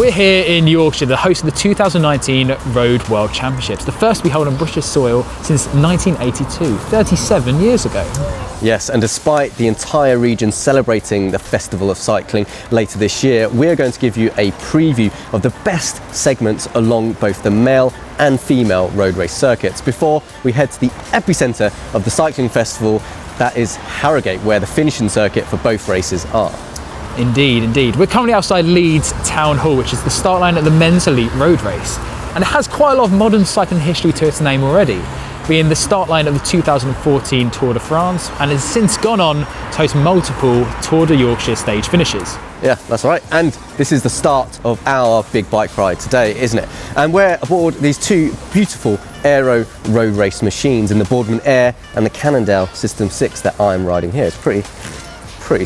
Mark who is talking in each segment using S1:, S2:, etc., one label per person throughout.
S1: We're here in Yorkshire, the host of the 2019 Road World Championships, the first to be held on British soil since 1982, 37 years ago.
S2: Yes, and despite the entire region celebrating the Festival of Cycling later this year, we're going to give you a preview of the best segments along both the male and female road race circuits before we head to the epicentre of the cycling festival, that is Harrogate, where the finishing circuit for both races are.
S1: Indeed, indeed. We're currently outside Leeds Town Hall, which is the start line of the men's elite road race. And it has quite a lot of modern cycling history to its name already, being the start line of the 2014 Tour de France, and has since gone on to host multiple Tour de Yorkshire stage finishes.
S2: Yeah, that's right. And this is the start of our big bike ride today, isn't it? And we're aboard these two beautiful aero road race machines in the Boardman Air and the Cannondale System 6 that I'm riding here. It's pretty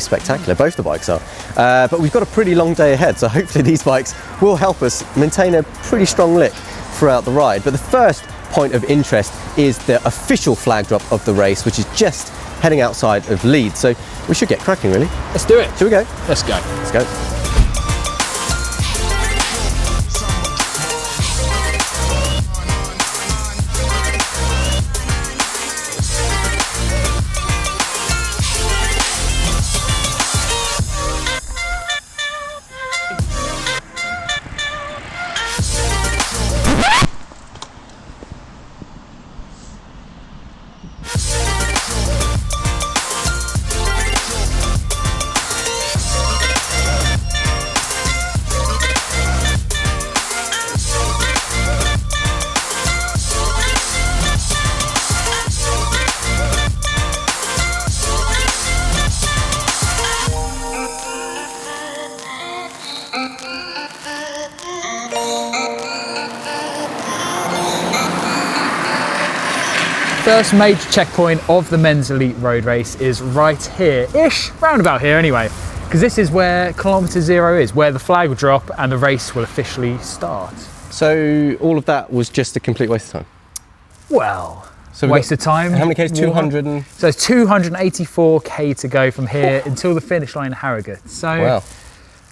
S2: spectacular, both the bikes are. But we've got a pretty long day ahead, so hopefully these bikes will help us maintain a pretty strong lick throughout the ride. But the first point of interest is the official flag drop of the race, which is just heading outside of Leeds. So we should get cracking, really.
S1: Let's do it.
S2: Shall we go?
S1: Let's go.
S2: Let's go.
S1: First major checkpoint of the men's elite road race is right here-ish, round about here anyway, because this is where kilometre zero is, where the flag will drop and the race will officially start.
S2: So all of that was just a complete waste of time?
S1: Well,
S2: so
S1: waste of time.
S2: How many Ks? 200 and...
S1: So it's 284k to go from here until the finish line in Harrogate. So
S2: wow.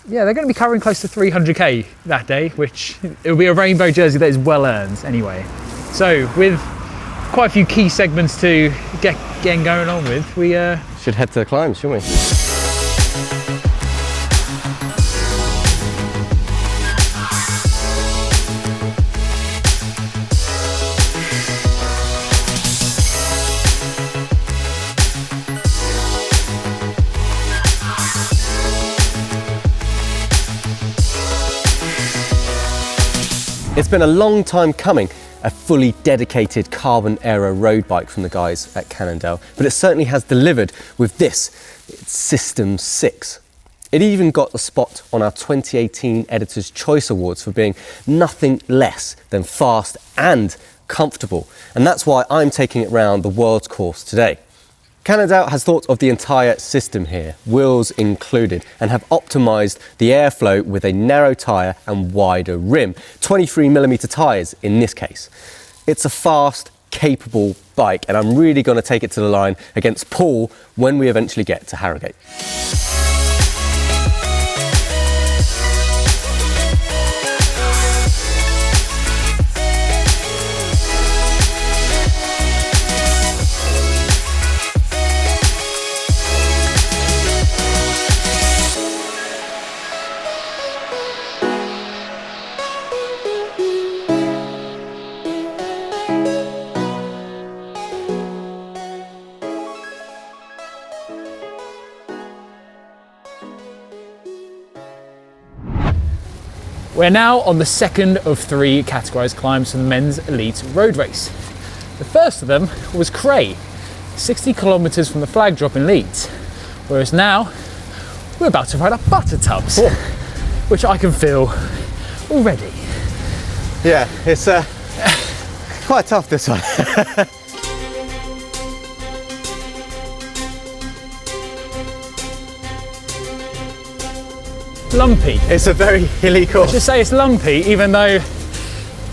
S1: Yeah, they're going to be covering close to 300k that day, which it'll be a rainbow jersey that is well earned anyway. So with quite a few key segments to get going on with, we
S2: should head to the climb, shouldn't we? It's been a long time coming, a fully dedicated carbon aero road bike from the guys at Cannondale, but it certainly has delivered with this, it's System 6. It even got the spot on our 2018 Editor's Choice Awards for being nothing less than fast and comfortable, and that's why I'm taking it round the world's course today. Cannondale has thought of the entire system here, wheels included, and have optimised the airflow with a narrow tyre and wider rim, 23mm tyres in this case. It's a fast, capable bike, and I'm really going to take it to the line against Paul when we eventually get to Harrogate.
S1: We're now on the second of three categorised climbs for the men's elite road race. The first of them was Cray, 60 kilometres from the flag drop in Leeds, whereas now we're about to ride up Buttertubs, which I can feel already.
S2: Yeah, it's quite tough this one.
S1: Lumpy.
S2: It's a very hilly course.
S1: I should say it's lumpy, even though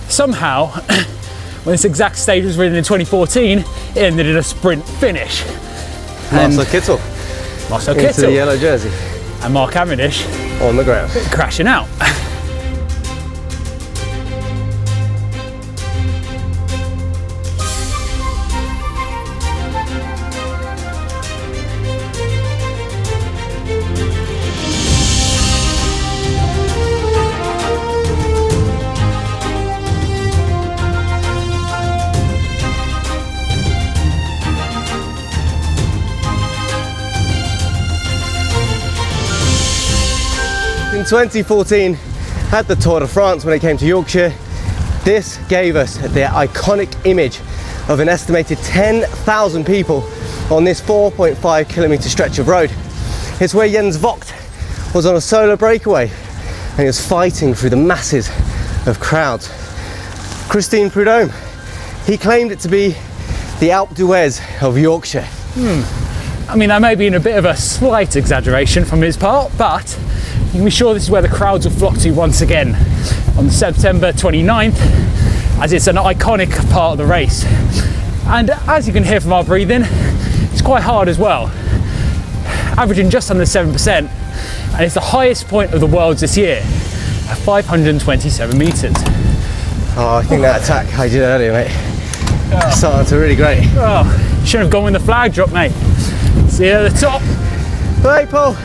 S1: somehow, when this exact stage was ridden in 2014, it ended in a sprint finish.
S2: Marcel Kittel.
S1: Marcel
S2: into
S1: Kittel.
S2: the yellow jersey.
S1: And Mark Cavendish
S2: on the ground.
S1: crashing out.
S2: 2014 had the Tour de France when it came to Yorkshire. This gave us the iconic image of an estimated 10,000 people on this 4.5 kilometre stretch of road. It's where Jens Vogt was on a solo breakaway and he was fighting through the masses of crowds. Christine Prudhomme, he claimed it to be the Alpe d'Huez of Yorkshire.
S1: I mean, that may be in a bit of a slight exaggeration from his part, but you can be sure this is where the crowds will flock to once again on September 29th, as it's an iconic part of the race. And as you can hear from our breathing, it's quite hard as well, averaging just under 7%, and it's the highest point of the world this year at 527 metres.
S2: Oh, I think that attack I did earlier, mate, started to really great.
S1: Oh, shouldn't have gone when the flag dropped, mate. See you at the top.
S2: Bye, Paul.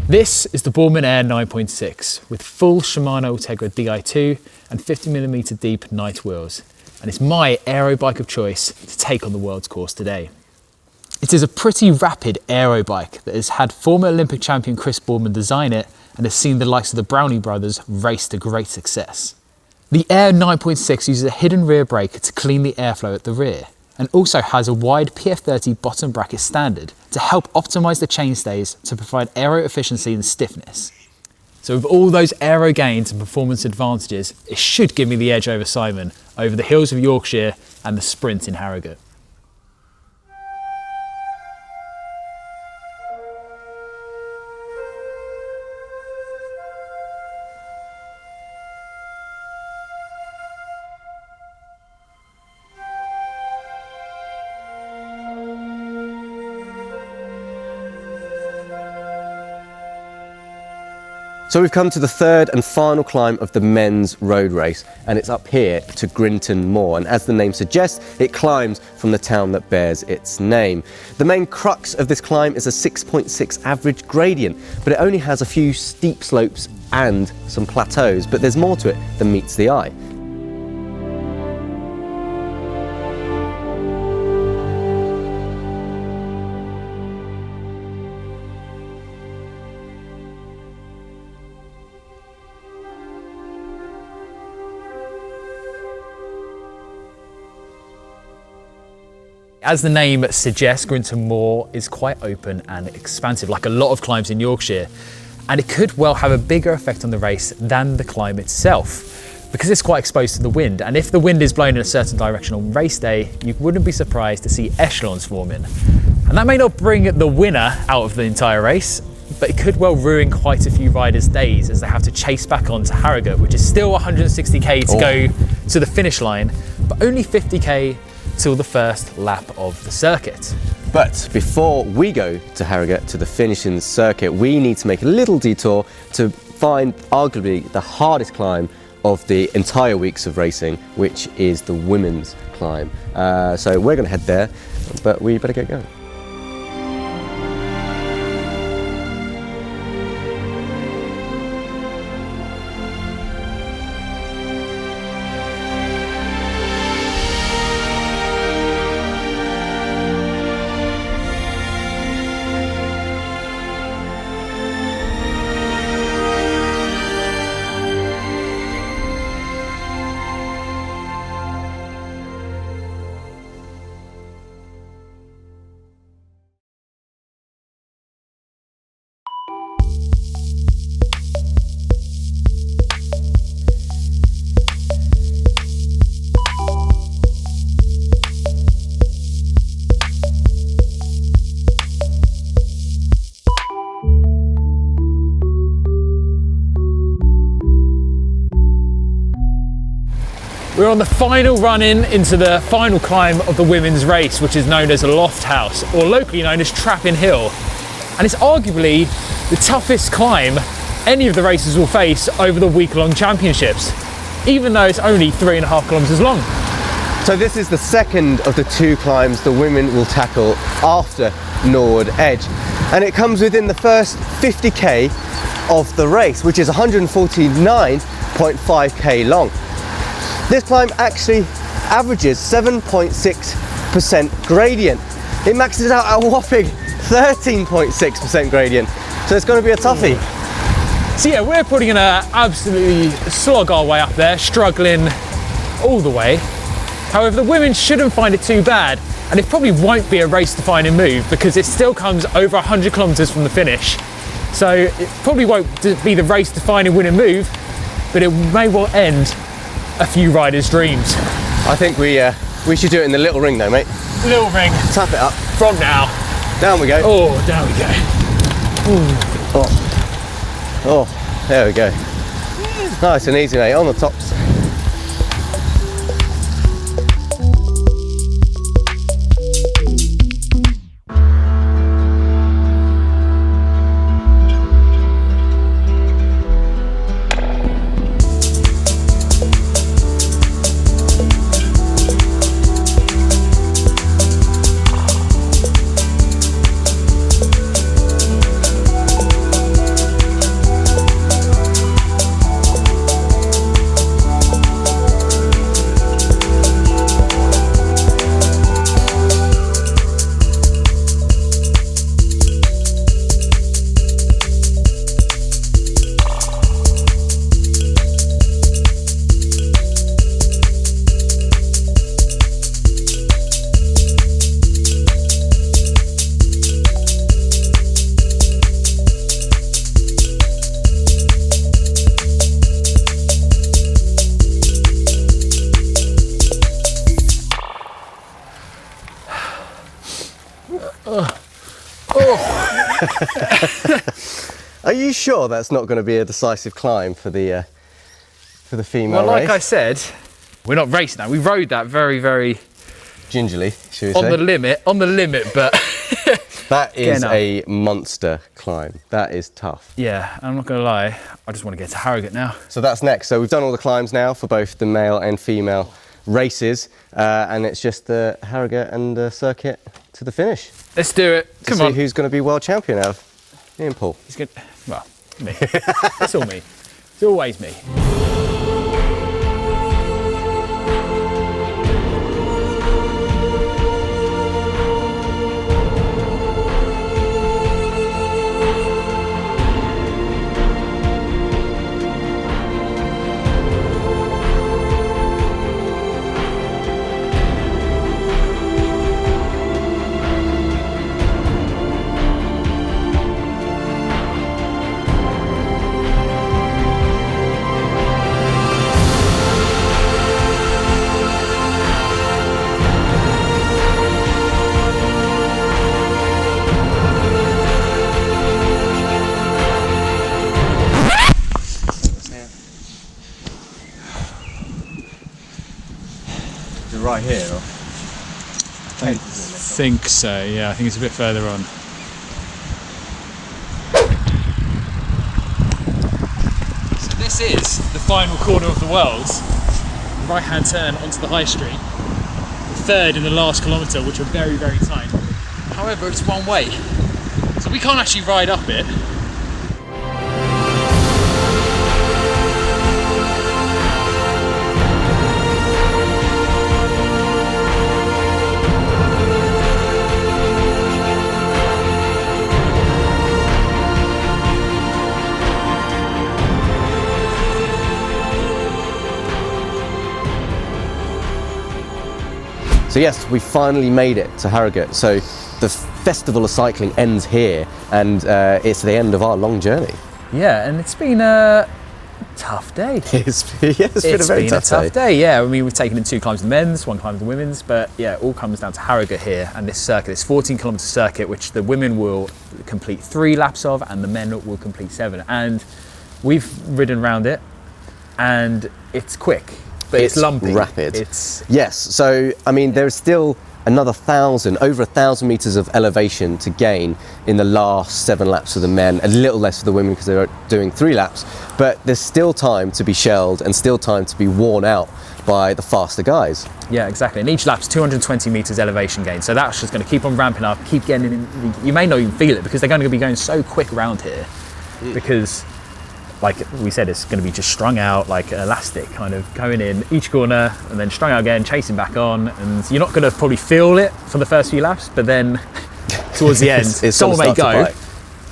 S1: This is the Bournemouth Air 9.6 with full Shimano Ultegra Di2 and 50mm deep night wheels, and it's my aero bike of choice to take on the world's course today. It is a pretty rapid aero bike that has had former Olympic champion Chris Boardman design it and has seen the likes of the Brownie brothers race to great success. The Air 9.6 uses a hidden rear brake to clean the airflow at the rear, and also has a wide PF30 bottom bracket standard to help optimise the chainstays to provide aero efficiency and stiffness. So with all those aero gains and performance advantages, it should give me the edge over Simon, over the hills of Yorkshire and the sprint in Harrogate.
S2: So we've come to the third and final climb of the men's road race, and it's up here to Grinton Moor, and as the name suggests, it climbs from the town that bears its name. The main crux of this climb is a 6.6 average gradient, but it only has a few steep slopes and some plateaus, but there's more to it than meets the eye.
S1: As the name suggests, Grinton Moor is quite open and expansive, like a lot of climbs in Yorkshire, and it could well have a bigger effect on the race than the climb itself, because it's quite exposed to the wind, and if the wind is blowing in a certain direction on race day, you wouldn't be surprised to see echelons forming. And that may not bring the winner out of the entire race, but it could well ruin quite a few riders' days as they have to chase back on to Harrogate, which is still 160k to go to the finish line, but only 50k till the first lap of the circuit.
S2: But before we go to Harrogate to the finishing circuit, we need to make a little detour to find arguably the hardest climb of the entire weeks of racing, which is the women's climb. So we're going to head there, but we better get going.
S1: We're on the final run-in into the final climb of the women's race, which is known as Loft House, or locally known as Trapping Hill. And it's arguably the toughest climb any of the races will face over the week-long championships, even though it's only 3.5 kilometres long.
S2: So this is the second of the 2 climbs the women will tackle after Norwood Edge. And it comes within the first 50k of the race, which is 149.5k long. This climb actually averages 7.6% gradient. It maxes out at a whopping 13.6% gradient. So it's going to be a toughie.
S1: So yeah, we're probably going to absolutely slog our way up there, struggling all the way. However, the women shouldn't find it too bad, and it probably won't be a race-defining move because it still comes over 100 kilometres from the finish. So it probably won't be the race-defining winning move, but it may well end a few riders' dreams.
S2: I think we should do it in the little ring though, mate.
S1: Little ring.
S2: Tap it up.
S1: From now.
S2: Down we go.
S1: Oh, down we go.
S2: Oh, oh, there we go. Nice and easy, mate, on the tops. Are you sure that's not going to be a decisive climb for the female race?
S1: Well, like I said, we're not racing that. We rode that very, very
S2: gingerly, should we
S1: on
S2: say?
S1: On the limit, but
S2: that is a monster climb. That is tough.
S1: Yeah, I'm not going to lie. I just want to get to Harrogate now.
S2: So that's next. So we've done all the climbs now for both the male and female races, and it's just the Harrogate and the circuit to the finish.
S1: Let's do it. Come on.
S2: See who's going to be world champion out of me and Paul.
S1: He's good. Well, me. It's all me. It's always me.
S2: Right here? Or?
S1: I think so, yeah. I think it's a bit further on. So this is the final corner of the world. Right-hand turn onto the high street. The third in the last kilometre, which are very, very tight. However, it's one way. So we can't actually ride up it.
S2: So yes, we finally made it to Harrogate. So the festival of cycling ends here, and it's the end of our long journey.
S1: Yeah, and it's been a tough day.
S2: It's been a very tough
S1: day. Yeah, I mean, we've taken in 2 climbs of the men's, 1 climb of the women's, but yeah, it all comes down to Harrogate here and this circuit, this 14-kilometre circuit, which the women will complete 3 laps of and the men will complete 7. And we've ridden around it, and it's quick. but it's lumpy.
S2: Rapid.
S1: It's
S2: Yes, so I mean there's still another over 1,000 meters of elevation to gain in the last 7 laps for the men, a little less for the women because they're doing 3 laps, but there's still time to be shelled and still time to be worn out by the faster guys.
S1: Yeah, exactly. And each lap's 220 meters elevation gain, so that's just going to keep on ramping up, keep getting in. You may not even feel it because they're going to be going so quick around here, because like we said, it's going to be just strung out like elastic, kind of going in each corner and then strung out again, chasing back on, and you're not going to probably feel it for the first few laps, but then towards the end someone may go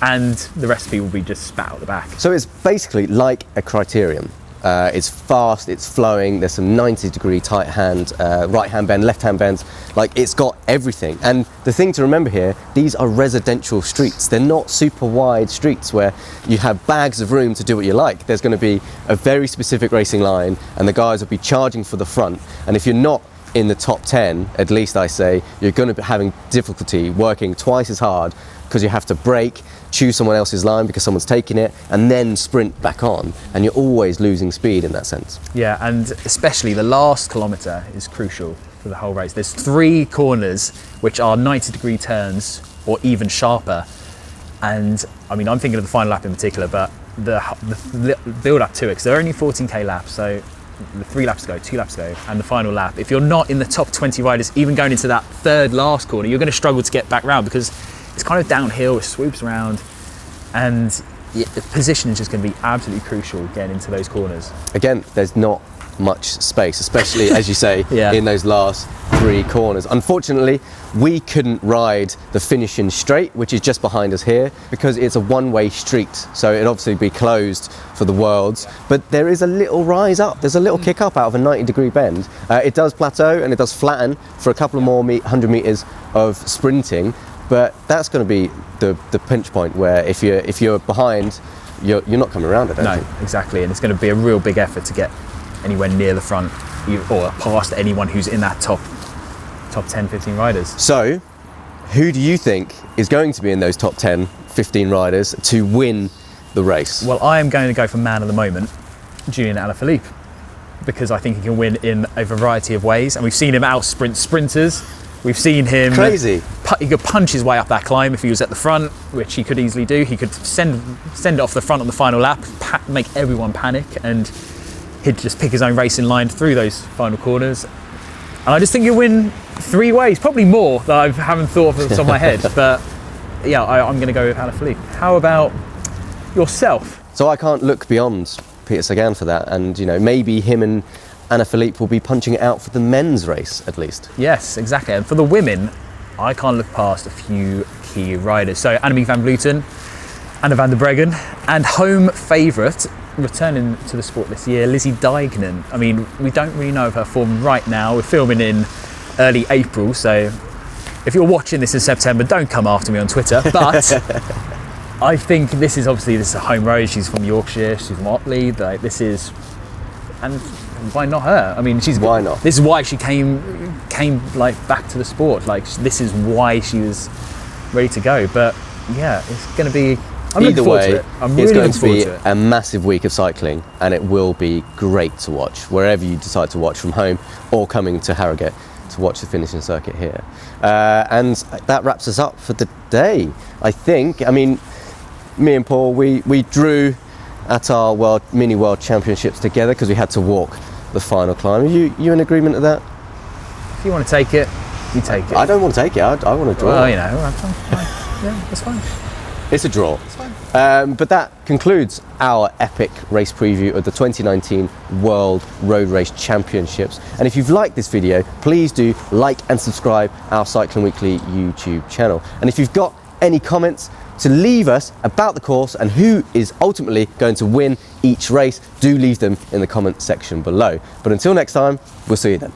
S1: and the recipe will be just spat out the back.
S2: So it's basically like a criterium. It's fast, it's flowing, there's some 90-degree tight hand, right hand bend, left hand bends, like it's got everything. And the thing to remember here, these are residential streets. They're not super wide streets where you have bags of room to do what you like. There's going to be a very specific racing line and the guys will be charging for the front. And if you're not in the top 10, at least I say, you're going to be having difficulty working twice as hard because you have to brake, choose someone else's line because someone's taking it, and then sprint back on, and you're always losing speed in that sense.
S1: Yeah, and especially the last kilometre is crucial for the whole race. There's 3 corners which are 90-degree turns or even sharper, and I mean I'm thinking of the final lap in particular, but the build up to it, because they're only 14k laps, so the 3 laps to go, 2 laps to go, and the final lap, if you're not in the top 20 riders, even going into that third last corner, you're going to struggle to get back round because it's kind of downhill, it swoops around, and the position is just going to be absolutely crucial getting into those corners.
S2: Again, there's not much space, especially as you say,
S1: Yeah.
S2: in those last 3 corners. Unfortunately, we couldn't ride the finishing straight, which is just behind us here, because it's a one-way street, so it'd obviously be closed for the worlds, but there is a little rise up, there's a little kick up out of a 90-degree bend. It does plateau and it does flatten for a couple of more 100 meters of sprinting, but that's going to be the pinch point where if you're behind, you're not coming around it.
S1: No, exactly, and it's going to be a real big effort to get anywhere near the front or past anyone who's in that top 10, 15 riders.
S2: So, who do you think is going to be in those top 10, 15 riders to win the race?
S1: Well, I am going to go for man of the moment, Julian Alaphilippe, because I think he can win in a variety of ways, and we've seen him out sprint sprinters. We've seen him
S2: Crazy.
S1: He could punch his way up that climb if he was at the front, which he could easily do. He could send it off the front on the final lap, make everyone panic, and he'd just pick his own racing line through those final corners. And I just think he'll win 3 ways, probably more that I haven't thought of off the top of my head. But yeah, I'm going to go with Alaphilippe. How about yourself?
S2: So I can't look beyond Peter Sagan for that, and maybe him and Alaphilippe will be punching it out for the men's race at least.
S1: Yes, exactly. And for the women, I can't look past a few key riders. So Annemiek van Vleuten, Anna van der Breggen, and home favourite, returning to the sport this year, Lizzie Deignan. I mean, we don't really know of her form right now. We're filming in early April, so if you're watching this in September, don't come after me on Twitter. But I think this is a home race. She's from Yorkshire, she's from Otley. And why not her? I mean,
S2: why not?
S1: This is why she came like back to the sport. Like, this is why she was ready to go. But yeah, it's going to be. I'm
S2: Either way, it's going to be
S1: a
S2: a massive week of cycling, and it will be great to watch wherever you decide to watch, from home or coming to Harrogate to watch the finishing circuit here. And that wraps us up for the day, I think. I mean, me and Paul, we drew at our mini world championships together because we had to walk the final climb. Are you in agreement with that?
S1: If you want to take it, you take it.
S2: I don't want to take it. I want to draw.
S1: Well, yeah, that's fine.
S2: It's a draw.
S1: It's fine.
S2: But that concludes our epic race preview of the 2019 World Road Race Championships. And if you've liked this video, please do like and subscribe our Cycling Weekly YouTube channel. And if you've got any comments to leave us about the course and who is ultimately going to win each race, do leave them in the comment section below. But until next time, we'll see you then.